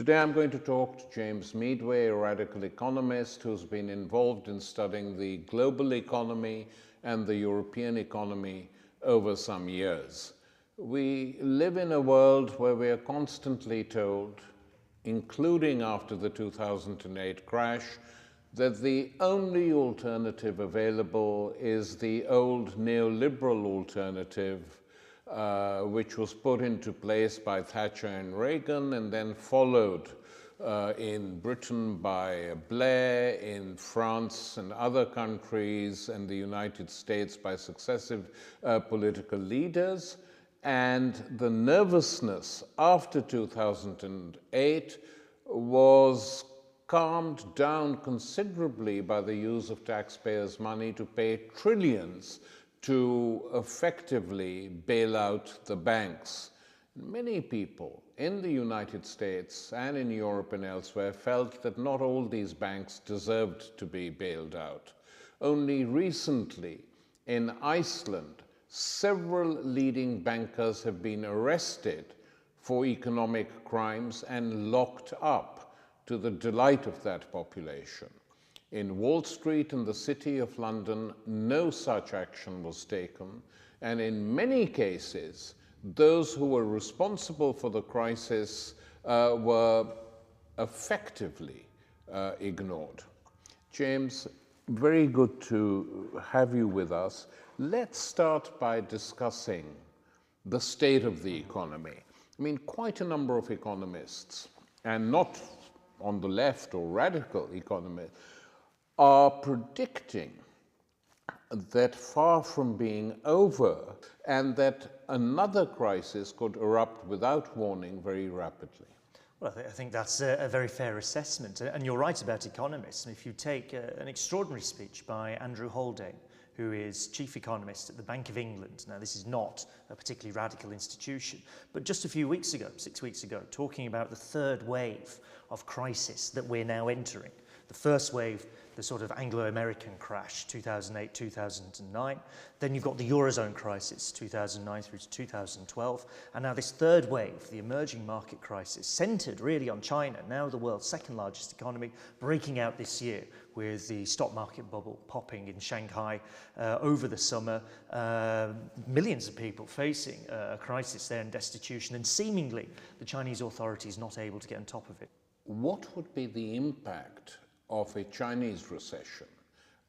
Today I'm going to talk to James Meadway, a radical economist who's been involved in studying the global economy and the European economy over some years. We live in a world where we are constantly told, including after the 2008 crash, that the only alternative available is the old neoliberal alternative, which was put into place by Thatcher and Reagan and then followed in Britain by Blair, in France and other countries, and the United States by successive political leaders. And the nervousness after 2008 was calmed down considerably by the use of taxpayers' money to pay trillions to effectively bail out the banks. Many people in the United States and in Europe and elsewhere felt that not all these banks deserved to be bailed out. Only recently in Iceland, several leading bankers have been arrested for economic crimes and locked up, to the delight of that population. In Wall Street and the City of London, no such action was taken, and in many cases, those who were responsible for the crisis were effectively ignored. James, very good to have you with us. Let's start by discussing the state of the economy. I mean, quite a number of economists, and not on the left or radical economists, are predicting that far from being over and that another crisis could erupt without warning very rapidly. Well, I think that's a very fair assessment, and you're right about economists. If you take an extraordinary speech by Andrew Haldane, who is chief economist at the Bank of England. Now, this is not a particularly radical institution, but just a few weeks ago, 6 weeks ago, talking about the third wave of crisis that we're now entering. The first wave, the sort of Anglo-American crash, 2008, 2009. Then you've got the Eurozone crisis, 2009 through to 2012. And now this third wave, the emerging market crisis, centered really on China, now the world's second largest economy, breaking out this year with the stock market bubble popping in Shanghai over the summer. Millions of people facing a crisis there and destitution, and seemingly the Chinese authorities not able to get on top of it. What would be the impact of a Chinese recession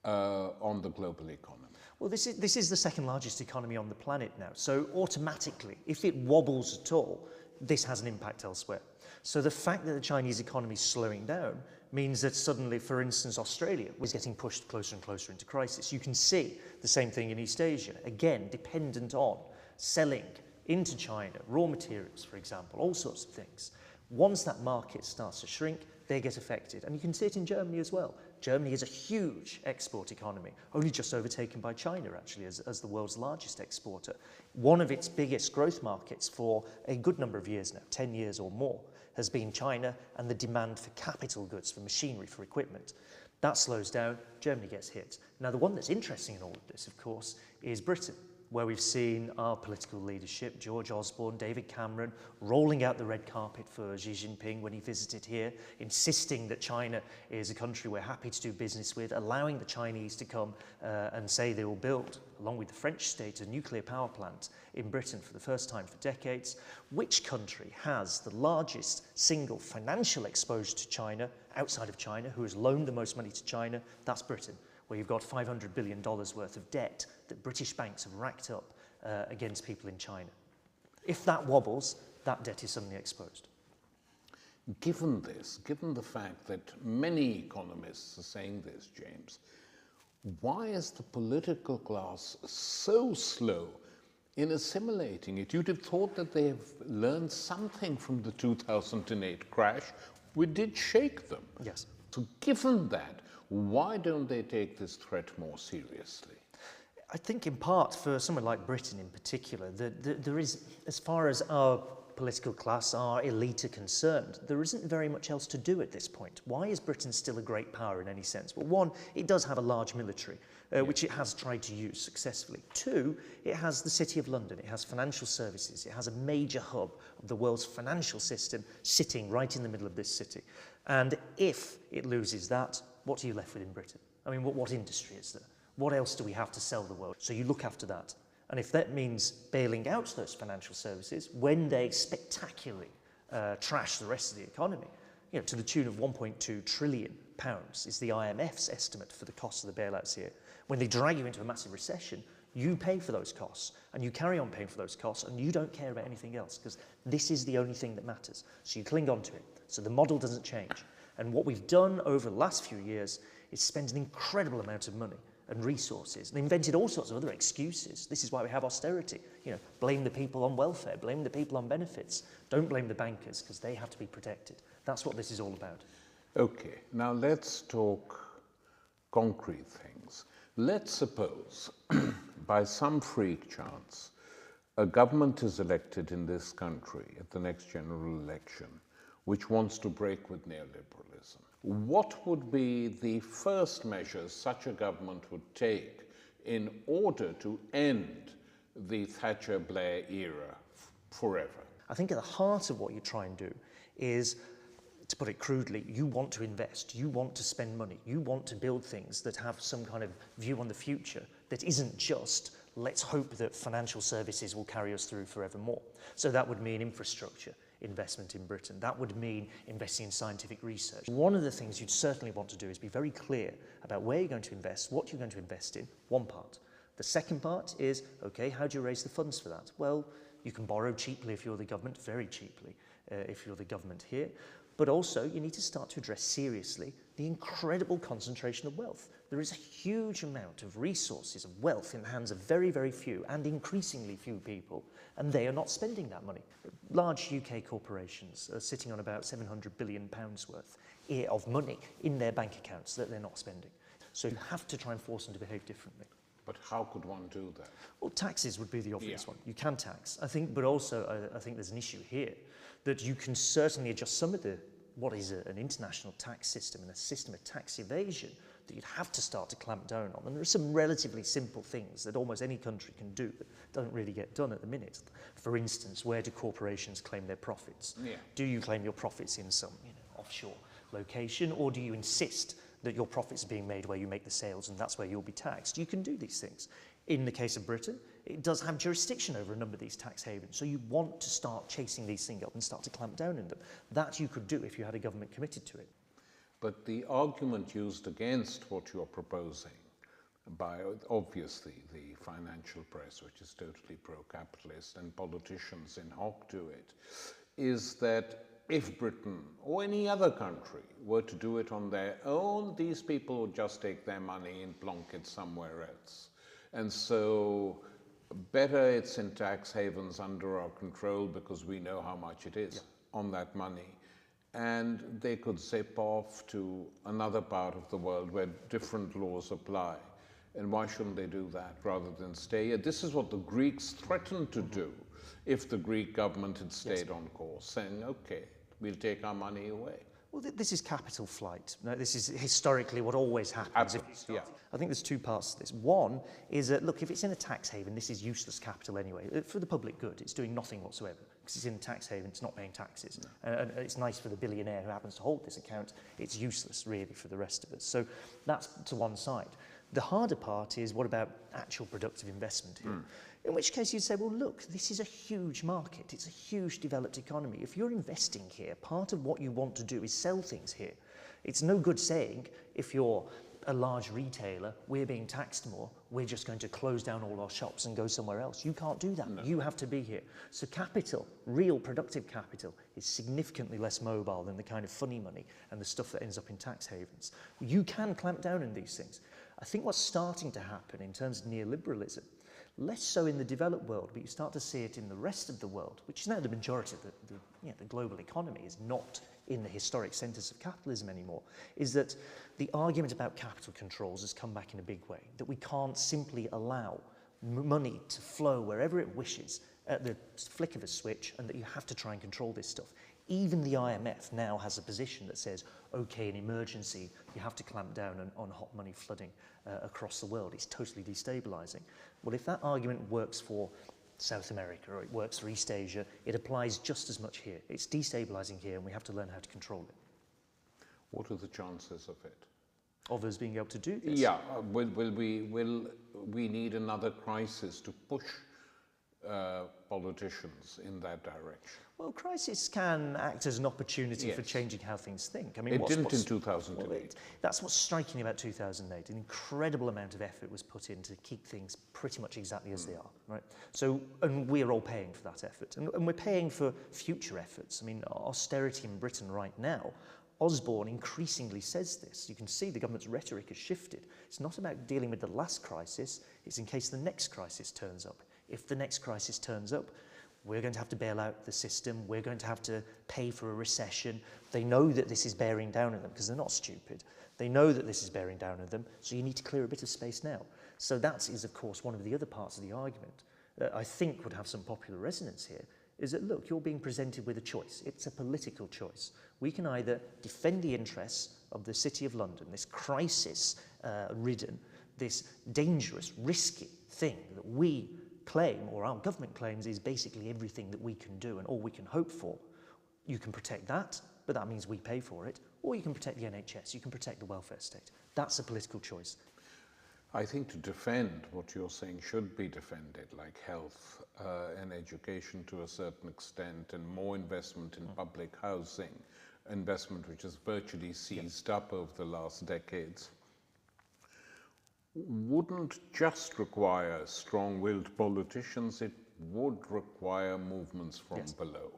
on the global economy? Well, this is the second largest economy on the planet now. So automatically, if it wobbles at all, this has an impact elsewhere. So the fact that the Chinese economy is slowing down means that suddenly, for instance, Australia was getting pushed closer and closer into crisis. You can see the same thing in East Asia, again, dependent on selling into China, raw materials, for example, all sorts of things. Once that market starts to shrink, they get affected. And you can see it in Germany as well. Germany is a huge export economy, only just overtaken by China, actually, as the world's largest exporter. One of its biggest growth markets for a good number of years now, 10 years or more, has been China, and the demand for capital goods, for machinery, for equipment. That slows down, Germany gets hit. Now, the one that's interesting in all of this, of course, is Britain, where we've seen our political leadership, George Osborne, David Cameron, rolling out the red carpet for Xi Jinping when he visited here, insisting that China is a country we're happy to do business with, allowing the Chinese to come and say they will build, along with the French state, a nuclear power plant in Britain for the first time for decades. Which country has the largest single financial exposure to China, outside of China, who has loaned the most money to China? That's Britain, where you've got $500 billion worth of debt that British banks have racked up against people in China. If that wobbles, that debt is suddenly exposed. Given this, given the fact that many economists are saying this, James, why is the political class so slow in assimilating it? You'd have thought that they have learned something from the 2008 crash. We did shake them. Yes. So given that, why don't they take this threat more seriously? I think in part for someone like Britain in particular, there is, as far as our political class, our elite are concerned, there isn't very much else to do at this point. Why is Britain still a great power in any sense? Well, one, it does have a large military, which it has tried to use successfully. Two, it has the City of London, it has financial services, it has a major hub of the world's financial system sitting right in the middle of this city. And if it loses that, what are you left with in Britain? I mean, what industry is there? What else do we have to sell the world? So you look after that. And if that means bailing out those financial services when they spectacularly trash the rest of the economy, you know, to the tune of 1.2 trillion pounds is the IMF's estimate for the cost of the bailouts here. When they drag you into a massive recession, you pay for those costs and you carry on paying for those costs and you don't care about anything else because this is the only thing that matters. So you cling on to it. So the model doesn't change. And what we've done over the last few years is spend an incredible amount of money and resources, and invented all sorts of other excuses. This is why we have austerity. You know, blame the people on welfare, blame the people on benefits. Don't blame the bankers, because they have to be protected. That's what this is all about. Okay, now let's talk concrete things. Let's suppose, by some freak chance, a government is elected in this country at the next general election, which wants to break with neoliberalism. What would be the first measures such a government would take in order to end the Thatcher-Blair era forever? I think at the heart of what you try and do is, to put it crudely, you want to invest, you want to spend money, you want to build things that have some kind of view on the future that isn't just, let's hope that financial services will carry us through forevermore. So that would mean infrastructure investment in Britain. That would mean investing in scientific research. One of the things you'd certainly want to do is be very clear about where you're going to invest, what you're going to invest in, one part. The second part is, okay, how do you raise the funds for that? Well, you can borrow cheaply if you're the government, very cheaply if you're the government here. But also, you need to start to address seriously the incredible concentration of wealth. There is a huge amount of resources, of wealth in the hands of very, very few and increasingly few people, and they are not spending that money. Large UK corporations are sitting on about £700 billion worth of money in their bank accounts that they're not spending. So you have to try and force them to behave differently. But how could one do that? Well, taxes would be the obvious one. You can tax, I think, but also I think there's an issue here that you can certainly adjust some of what is an international tax system and a system of tax evasion that you'd have to start to clamp down on. And there are some relatively simple things that almost any country can do that don't really get done at the minute. For instance, where do corporations claim their profits? Yeah. Do you claim your profits in some offshore location, or do you insist that your profits are being made where you make the sales and that's where you'll be taxed? You can do these things. In the case of Britain, it does have jurisdiction over a number of these tax havens. So you want to start chasing these things up and start to clamp down on them. That you could do if you had a government committed to it. But the argument used against what you're proposing by, obviously, the financial press, which is totally pro-capitalist, and politicians in hoc to it, is that if Britain or any other country were to do it on their own, these people would just take their money and plonk it somewhere else. And so better it's in tax havens under our control because we know how much it is on that money. And they could zip off to another part of the world where different laws apply. And why shouldn't they do that rather than stay here? This is what the Greeks threatened to do if the Greek government had stayed on course, saying, okay, we'll take our money away. Well, this is capital flight. No, this is historically what always happens. I think there's two parts to this. One is that, look, if it's in a tax haven, this is useless capital anyway. For the public good, it's doing nothing whatsoever. Because it's in a tax haven, it's not paying taxes. No. And it's nice for the billionaire who happens to hold this account. It's useless, really, for the rest of us. So that's to one side. The harder part is, what about actual productive investment here? In which case you'd say, well, look, this is a huge market. It's a huge developed economy. If you're investing here, part of what you want to do is sell things here. It's no good saying, if you're a large retailer, we're being taxed more, we're just going to close down all our shops and go somewhere else. You can't do that. No. You have to be here. So capital, real productive capital, is significantly less mobile than the kind of funny money and the stuff that ends up in tax havens. You can clamp down on these things. I think what's starting to happen in terms of neoliberalism, less so in the developed world, but you start to see it in the rest of the world, which is now the majority of the global economy is not in the historic centres of capitalism anymore, is that the argument about capital controls has come back in a big way, that we can't simply allow money to flow wherever it wishes at the flick of a switch and that you have to try and control this stuff. Even the IMF now has a position that says, okay, in emergency, you have to clamp down on hot money flooding across the world. It's totally destabilizing. Well, if that argument works for South America or it works for East Asia, it applies just as much here. It's destabilizing here and we have to learn how to control it. What are the chances of it? Of us being able to do this? Yeah, will we need another crisis to push politicians in that direction? Well, crisis can act as an opportunity for changing how things think. I mean, it didn't in 2008. Well, that's what's striking about 2008. An incredible amount of effort was put in to keep things pretty much exactly as they are, right? So, and we're all paying for that effort. And we're paying for future efforts. I mean, austerity in Britain right now, Osborne increasingly says this. You can see the government's rhetoric has shifted. It's not about dealing with the last crisis, it's in case the next crisis turns up. If the next crisis turns up, we're going to have to bail out the system, we're going to have to pay for a recession. They know that this is bearing down on them because they're not stupid. They know that this is bearing down on them, so you need to clear a bit of space now. So that is, of course, one of the other parts of the argument that I think would have some popular resonance here, is that, look, you're being presented with a choice. It's a political choice. We can either defend the interests of the City of London, this crisis-ridden, this dangerous, risky thing that we claim, or our government claims, is basically everything that we can do and all we can hope for. You can protect that, but that means we pay for it, or you can protect the NHS, you can protect the welfare state. That's a political choice. I think to defend what you're saying should be defended, like health and education to a certain extent, and more investment in public housing, investment which has virtually seized up over the last decades, wouldn't just require strong-willed politicians, it would require movements from below,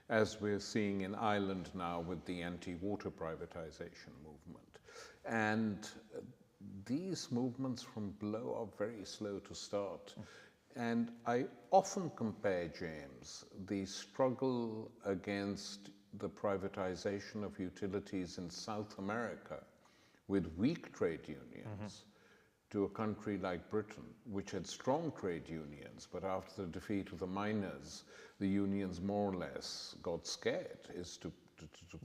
as we're seeing in Ireland now with the anti-water privatization movement. And these movements from below are very slow to start. And I often compare, James, the struggle against the privatization of utilities in South America with weak trade unions to a country like Britain, which had strong trade unions, but after the defeat of the miners, the unions more or less got scared, is to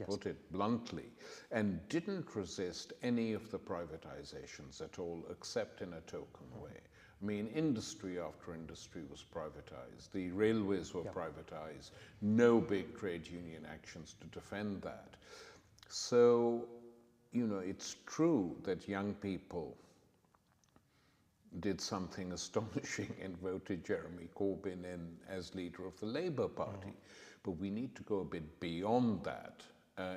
put it bluntly, and didn't resist any of the privatizations at all, except in a token way. I mean, industry after industry was privatized. The railways were privatized. No big trade union actions to defend that. So, you know, it's true that young people did something astonishing and voted Jeremy Corbyn in as leader of the Labour Party. But we need to go a bit beyond that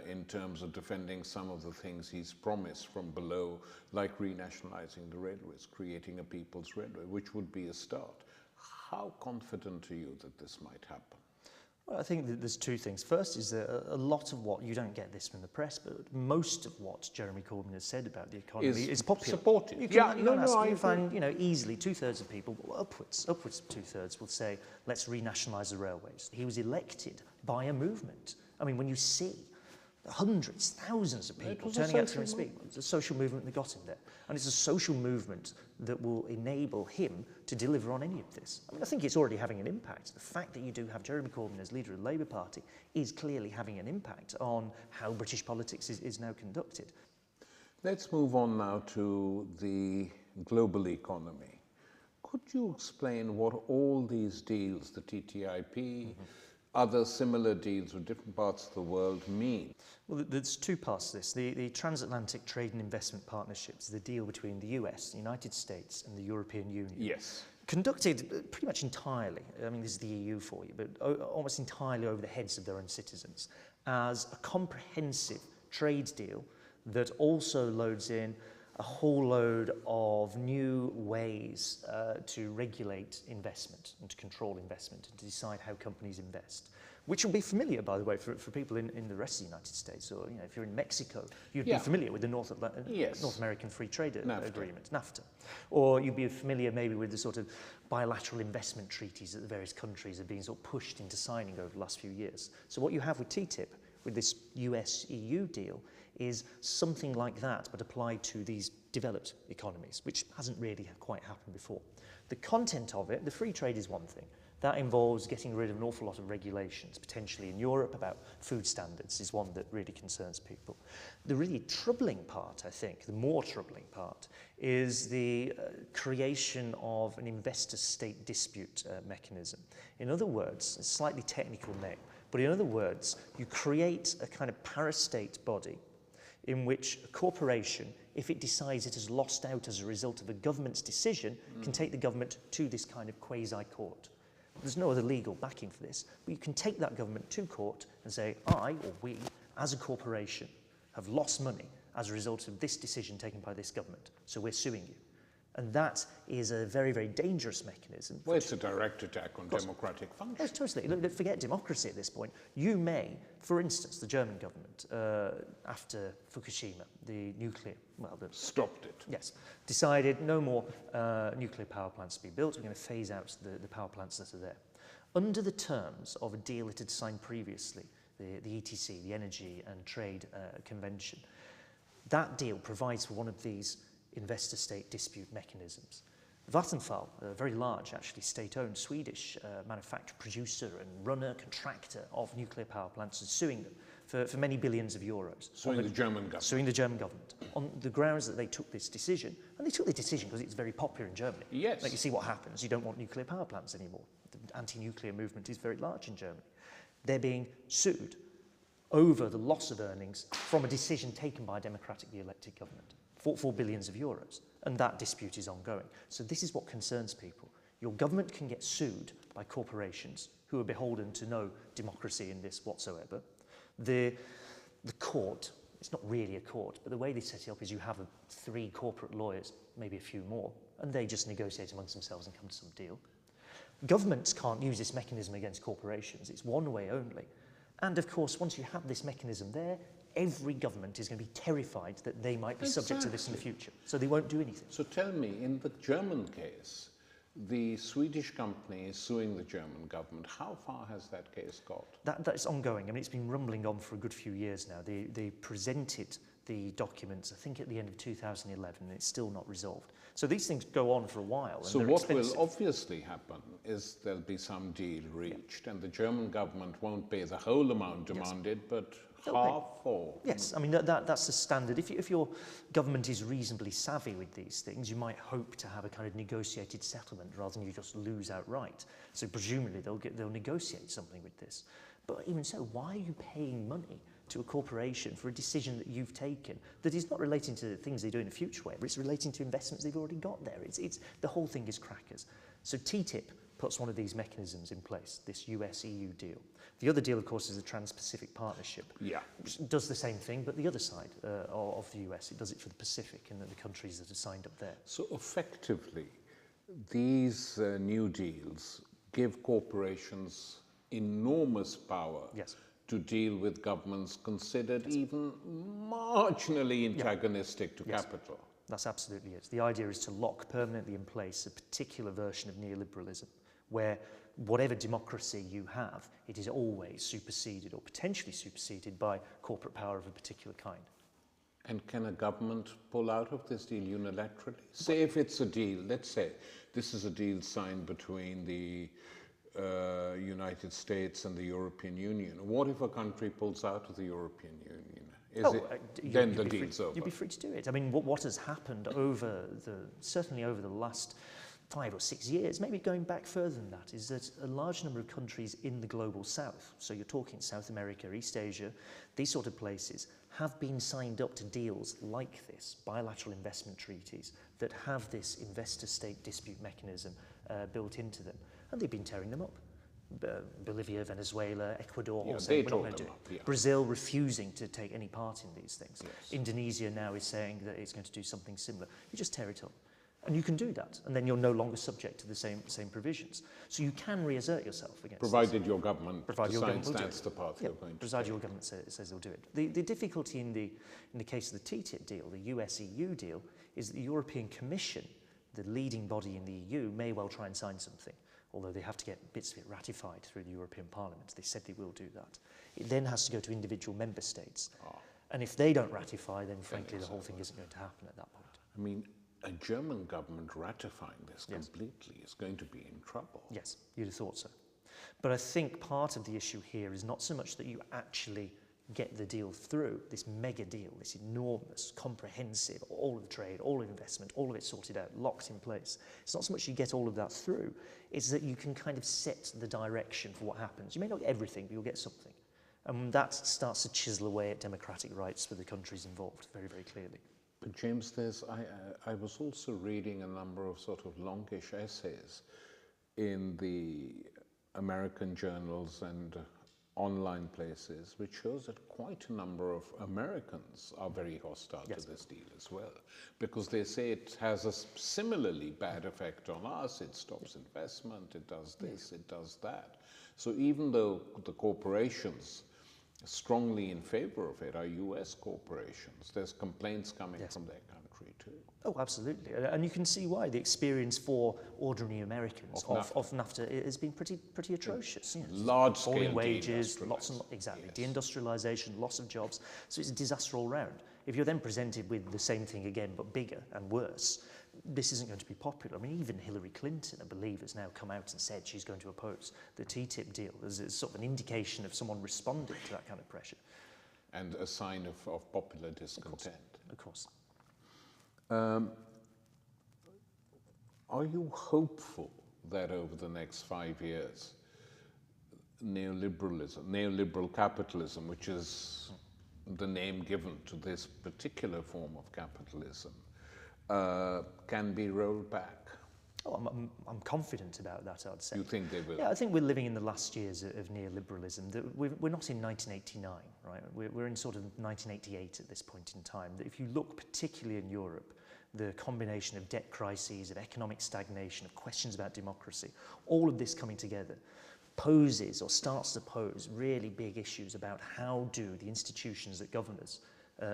in terms of defending some of the things he's promised from below, like renationalizing the railways, creating a people's railway, which would be a start. How confident are you that this might happen? Well, I think that there's two things. First is that a lot of what, you don't get this from the press, but most of what Jeremy Corbyn has said about the economy is popular. Supported. You can find, you know, easily 2/3 of people, upwards of 2/3 will say, let's renationalise the railways. He was elected by a movement. I mean, when you see hundreds, thousands of people turning out to him and speak, it's a social movement that got him there. And it's a social movement that will enable him to deliver on any of this. I mean, I think it's already having an impact. The fact that you do have Jeremy Corbyn as leader of the Labour Party is clearly having an impact on how British politics is now conducted. Let's move on now to the global economy. Could you explain what all these deals, the TTIP, other similar deals with different parts of the world mean? Well, there's two parts to this. The Transatlantic Trade and Investment Partnerships, the deal between the US, the United States and the European Union. Yes. Conducted pretty much entirely, I mean, this is the EU for you, but almost entirely over the heads of their own citizens, as a comprehensive trade deal that also loads in a whole load of new ways to regulate investment and to control investment and to decide how companies invest, which will be familiar, by the way, for people in the rest of the United States. Or, you know, if you're in Mexico, you'd be familiar with the North American Free Trade Agreement, NAFTA. Or you'd be familiar maybe with the sort of bilateral investment treaties that the various countries have been sort of pushed into signing over the last few years. So what you have with TTIP, with this US-EU deal, is something like that, but applied to these developed economies, which hasn't really quite happened before. The content of it, the free trade is one thing, That involves getting rid of an awful lot of regulations, potentially in Europe about food standards is one that really concerns people. The really troubling part, I think, the more troubling part, is the creation of an investor-state dispute mechanism. In other words, a slightly technical name, but in other words, you create a kind of parastate body in which a corporation, if it decides it has lost out as a result of a government's decision, can take the government to this kind of quasi-court. There's no other legal backing for this, but you can take that government to court and say, I, or we, as a corporation, have lost money as a result of this decision taken by this government, so we're suing you. And that is a very, very dangerous mechanism. Well, it's a direct attack on democratic function. Yes, totally. Look, forget democracy at this point. You may, for instance, the German government, after Fukushima, the nuclear, stopped it. Yes, decided no more nuclear power plants to be built. We're going to phase out the power plants that are there. Under the terms of a deal it had signed previously, the ETC, the Energy and Trade Convention, that deal provides for one of these investor-state dispute mechanisms. Vattenfall, a very large, actually state-owned Swedish manufacturer, producer and runner, contractor of nuclear power plants, is suing them for many billions of euros. Suing the German government. Suing the German government on the grounds that they took this decision. And they took the decision because it's very popular in Germany. Yes. Like you see what happens. You don't want nuclear power plants anymore. The anti-nuclear movement is very large in Germany. They're being sued over the loss of earnings from a decision taken by a democratically elected government. 4 billions of euros, and that dispute is ongoing. So this is what concerns people. Your government can get sued by corporations who are beholden to no democracy in this whatsoever. The court, it's not really a court, but the way they set it up is you have 3 corporate lawyers, maybe a few more, and they just negotiate amongst themselves and come to some deal. Governments can't use this mechanism against corporations. It's one way only. And of course, once you have this mechanism there, every government is going to be terrified that they might be subject to this in the future. So they won't do anything. So tell me, in the German case, the Swedish company is suing the German government. How far has that case got? That's ongoing. I mean, it's been rumbling on for a good few years now. They presented the documents, I think, at the end of 2011, and it's still not resolved. So these things go on for a while. So what will obviously happen is there'll be some deal reached, and the German government won't pay the whole amount demanded, but half or... Yes, I mean, that's the standard. If your government is reasonably savvy with these things, you might hope to have a kind of negotiated settlement rather than you just lose outright. So presumably they'll negotiate something with this. But even so, why are you paying money to a corporation for a decision that you've taken that is not relating to the things they do in the future, but it's relating to investments they've already got there? The whole thing is crackers. So TTIP puts one of these mechanisms in place, this US-EU deal. The other deal, of course, is the Trans-Pacific Partnership. Yeah. Which does the same thing, but the other side of the US. It does it for the Pacific and the countries that are signed up there. So effectively, these new deals give corporations enormous power to deal with governments considered even marginally antagonistic to capital. That's absolutely it. The idea is to lock permanently in place a particular version of neoliberalism where whatever democracy you have, it is always superseded or potentially superseded by corporate power of a particular kind. And can a government pull out of this deal unilaterally? Say if it's a deal, let's say this is a deal signed between the United States and the European Union. What if a country pulls out of the European Union? Then the deal's over? You'd be free to do it. I mean, what has happened certainly over the last 5 or 6 years, maybe going back further than that, is that a large number of countries in the global south, so you're talking South America, East Asia, these sort of places, have been signed up to deals like this, bilateral investment treaties, that have this investor-state dispute mechanism built into them. And they've been tearing them up. Bolivia, Venezuela, Ecuador, all saying we're not going to do it. Brazil refusing to take any part in these things. Yes. Indonesia now is saying that it's going to do something similar. You just tear it up. And you can do that, and then you're no longer subject to the same provisions. So you can reassert yourself against provided this. Your government decides that's the path you're going to provided your government says they'll do it. The difficulty in the case of the TTIP deal, the US-EU deal, is that the European Commission, the leading body in the EU, may well try and sign something, although they have to get bits of it ratified through the European Parliament. They said they will do that. It then has to go to individual member states. And if they don't ratify, then frankly the whole thing isn't going to happen at that point. I mean, a German government ratifying this completely is going to be in trouble. Yes, you'd have thought so. But I think part of the issue here is not so much that you actually get the deal through, this mega deal, this enormous, comprehensive, all of the trade, all of investment, all of it sorted out, locked in place. It's not so much you get all of that through, it's that you can kind of set the direction for what happens. You may not get everything, but you'll get something. And that starts to chisel away at democratic rights for the countries involved, very, very clearly. But James, I was also reading a number of sort of longish essays in the American journals and online places, which shows that quite a number of Americans are very hostile to this deal as well, because they say it has a similarly bad effect on us. It stops investment, it does this, it does that. So even though the corporations strongly in favor of it are US corporations, there's complaints coming from their country too. Oh, absolutely. And you can see why. The experience for ordinary Americans of NAFTA has been pretty atrocious. You know, large-scale falling wages, deindustrialization, loss of jobs. So it's a disaster all round. If you're then presented with the same thing again, but bigger and worse, this isn't going to be popular. I mean, even Hillary Clinton, I believe, has now come out and said she's going to oppose the TTIP deal. There's sort of an indication of someone responding to that kind of pressure. And a sign of popular discontent. Of course. Are you hopeful that over the next 5 years, neoliberal capitalism, which is the name given to this particular form of capitalism, can be rolled back? Oh, I'm confident about that, I'd say. You think they will? Yeah, I think we're living in the last years of neoliberalism. We're not in 1989, right? We're in sort of 1988 at this point in time. If you look particularly in Europe, the combination of debt crises, of economic stagnation, of questions about democracy, all of this coming together poses or starts to pose really big issues about how do the institutions that govern us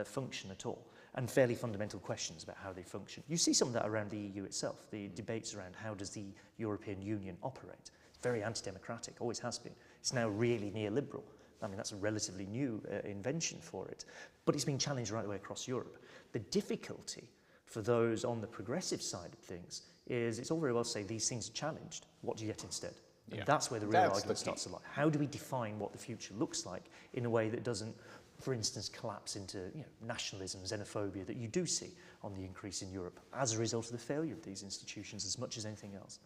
function at all, and fairly fundamental questions about how they function. You see some of that around the EU itself, the debates around how does the European Union operate. It's very anti-democratic, always has been. It's now really neoliberal. I mean, that's a relatively new invention for it, but it's being challenged right the way across Europe. The difficulty for those on the progressive side of things is it's all very well to say these things are challenged. What do you get instead? And that's where the real argument starts to lie. How do we define what the future looks like in a way that doesn't, for instance, collapse into nationalism, xenophobia that you do see on the increase in Europe as a result of the failure of these institutions as much as anything else?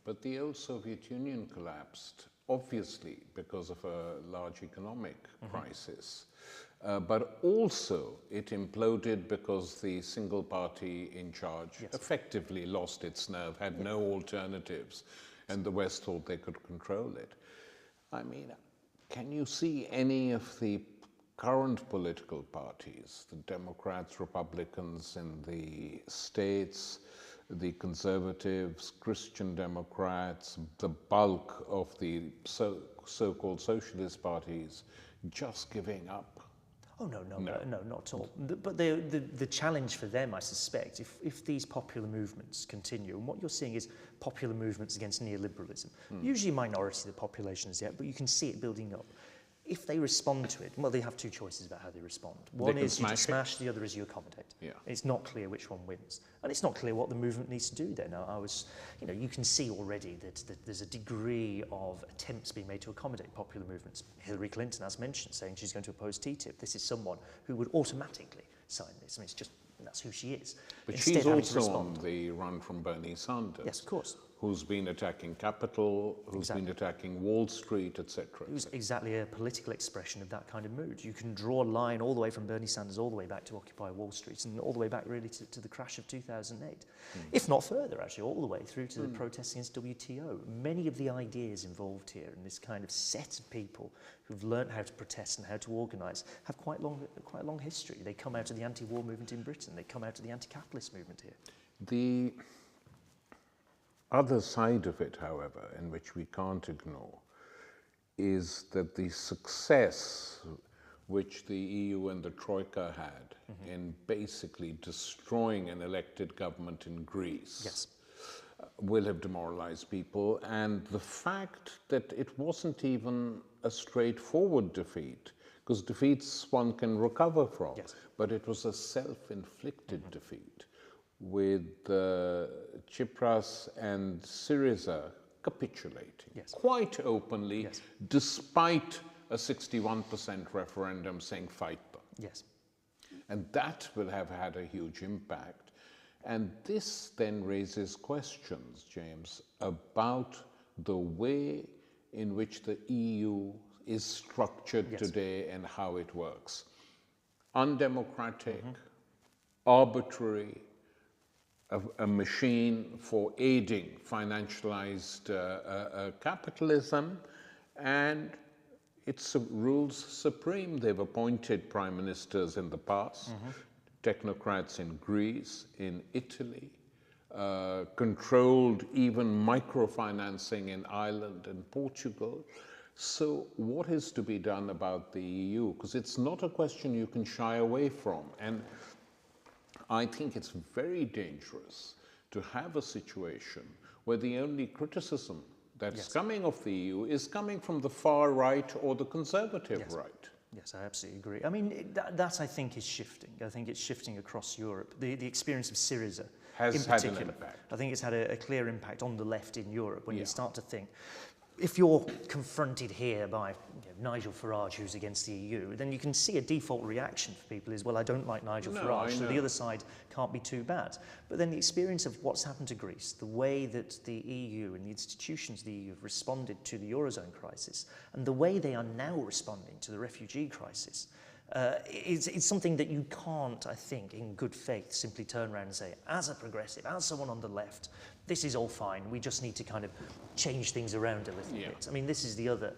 But the old Soviet Union collapsed, obviously, because of a large economic crisis. But also it imploded because the single party in charge effectively lost its nerve, had no alternatives, and the West thought they could control it. I mean, can you see any of the current political parties, the Democrats, Republicans in the States, the Conservatives, Christian Democrats, the bulk of the so-called socialist parties just giving up? Oh, no, not at all. But the challenge for them, I suspect, if these popular movements continue, and what you're seeing is popular movements against neoliberalism, usually a minority of the population as yet, but you can see it building up. If they respond to it, well, they have two choices about how they respond. One is you smash, the other is you accommodate. Yeah. It's not clear which one wins. And it's not clear what the movement needs to do there. Now, you can see already that there's a degree of attempts being made to accommodate popular movements. Hillary Clinton, as mentioned, saying she's going to oppose TTIP. This is someone who would automatically sign this. I mean, that's who she is. But she's also on the run from Bernie Sanders. Yes, of course. Who's been attacking Capitol, who's been attacking Wall Street, etc. It was exactly a political expression of that kind of mood. You can draw a line all the way from Bernie Sanders all the way back to Occupy Wall Street and all the way back really to the crash of 2008. If not further, actually, all the way through to the protests against WTO. Many of the ideas involved here in this kind of set of people who've learned how to protest and how to organise have quite a long history. They come out of the anti-war movement in Britain. They come out of the anti-capitalist movement here. The other side of it, however, in which we can't ignore, is that the success which the EU and the Troika had in basically destroying an elected government in Greece will have demoralized people. And the fact that it wasn't even a straightforward defeat, because defeats one can recover from, but it was a self-inflicted defeat. with Tsipras and Syriza capitulating Yes. quite openly, Yes. despite a 61% referendum saying fight them. Yes. And that will have had a huge impact. And this then raises questions, James, about the way in which the EU is structured Yes. today and how it works. Undemocratic, arbitrary, a machine for aiding financialized capitalism, and it rules supreme. They've appointed prime ministers in the past, technocrats in Greece, in Italy, controlled even microfinancing in Ireland and Portugal. So what is to be done about the EU? Because it's not a question you can shy away from. And I think it's very dangerous to have a situation where the only criticism that's coming of the EU is coming from the far right or the conservative right. Yes, I absolutely agree. I mean, that I think is shifting. I think it's shifting across Europe. The experience of Syriza Has in had an particular, impact. I think it's had a clear impact on the left in Europe when you start to think, if you're confronted here by Nigel Farage, who's against the EU, then you can see a default reaction for people is, well, I don't like Nigel Farage, so the other side can't be too bad. But then the experience of what's happened to Greece, the way that the EU and the institutions of the EU have responded to the Eurozone crisis, and the way they are now responding to the refugee crisis, it's something that you can't, I think, in good faith, simply turn around and say, as a progressive, as someone on the left, this is all fine. We just need to kind of change things around a little bit. I mean, this is the other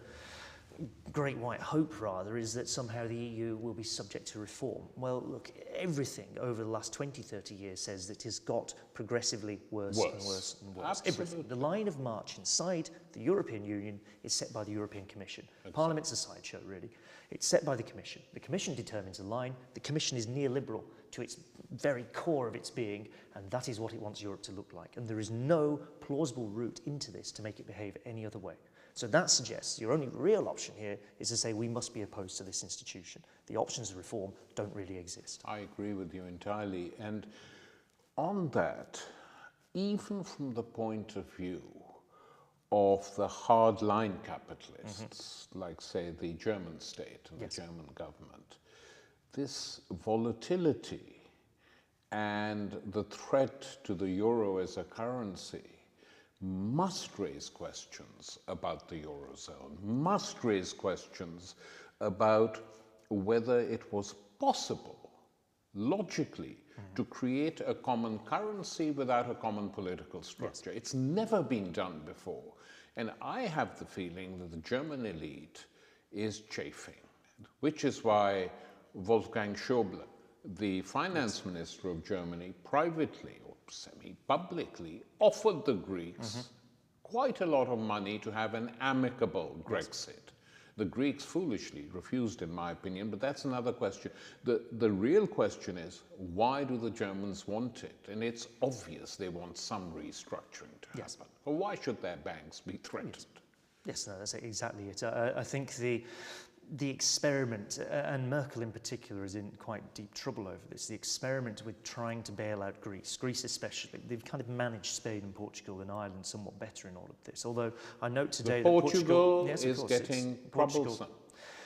great white hope, rather, is that somehow the EU will be subject to reform. Well, look, everything over the last 20, 30 years says that it has got progressively worse and worse and worse. Everything. The line of march inside the European Union is set by the European Commission. Parliament's a sideshow, really. It's set by the Commission. The Commission determines the line. The Commission is neoliberal to its very core of its being, and that is what it wants Europe to look like. And there is no plausible route into this to make it behave any other way. So that suggests your only real option here is to say we must be opposed to this institution. The options of reform don't really exist. I agree with you entirely. And on that, even from the point of view of the hardline capitalists, like, say, the German state and the German government, this volatility and the threat to the euro as a currency must raise questions about the Eurozone, must raise questions about whether it was possible, logically, to create a common currency without a common political structure. It's never been done before. And I have the feeling that the German elite is chafing, which is why Wolfgang Schäuble, the finance minister of Germany, privately or semi-publicly offered the Greeks quite a lot of money to have an amicable Grexit. The Greeks foolishly refused, in my opinion, but that's another question. The real question is, why do the Germans want it? And it's obvious they want some restructuring to happen. Or why should their banks be threatened? Yes, no, that's exactly it. I think the experiment, and Merkel in particular is in quite deep trouble over this, the experiment with trying to bail out Greece especially, they've kind of managed Spain and Portugal and Ireland somewhat better in all of this. Although I note today that Portugal is getting troublesome.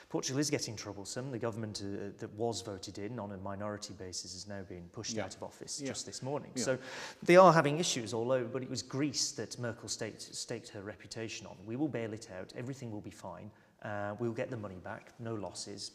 Portugal is getting troublesome. The government that was voted in on a minority basis is now being pushed out of office just this morning. So they are having issues all over, but it was Greece that Merkel staked her reputation on. We will bail it out, everything will be fine. We'll get the money back, no losses,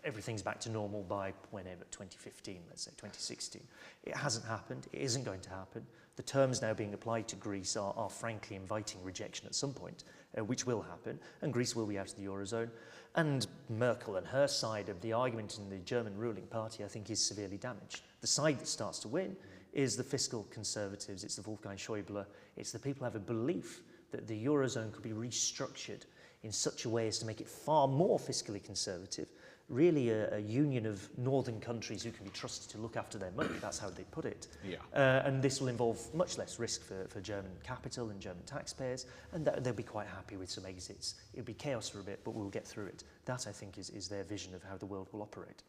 everything's back to normal by whenever, 2015, let's say 2016. It hasn't happened, it isn't going to happen. The terms now being applied to Greece are frankly inviting rejection at some point, which will happen, and Greece will be out of the Eurozone. And Merkel and her side of the argument in the German ruling party, I think, is severely damaged. The side that starts to win is the fiscal conservatives, it's the Wolfgang Schäuble, it's the people who have a belief that the Eurozone could be restructured in such a way as to make it far more fiscally conservative, really a union of northern countries who can be trusted to look after their money, that's how they put it. And this will involve much less risk for German capital and German taxpayers, and they'll be quite happy with some exits. It'll be chaos for a bit, but we'll get through it. That, I think, is their vision of how the world will operate.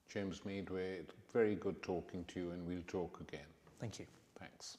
James Meadway, very good talking to you, and we'll talk again. Thank you. Thanks.